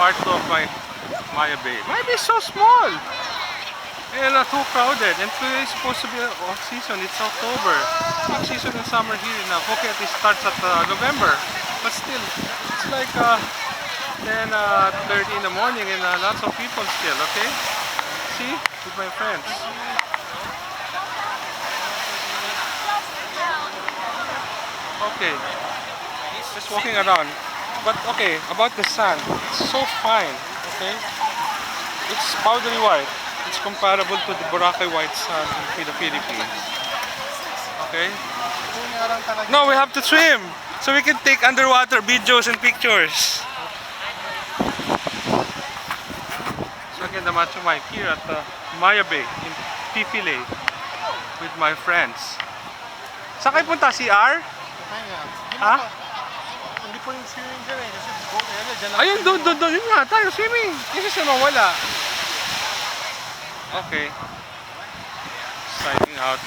part 2 of my Maya Bay. Maya Bay is so small and not too crowded. And today is supposed to be off season. It's October. Peak season in summer here in Phuket. It starts at November. But still, it's like 10:30 in the morning and lots of people still. Okay, see, with my friends. Okay, just walking around. But okay, about the sand, it's so fine. Okay, it's powdery white. It's comparable to the Boracay white sand in the Philippines. Okay. No, we have to swim so we can take underwater videos and pictures. So again, the Macho Mike here at Maya Bay in Pipile with my friends. Saan kayo punta? CR? Ha? Hindi po yung swimming dyan eh. Kasi dyan lang. Ayun, doon. Yun nga, tayo swimming. Kasi siya mawala. Okay. Signing out.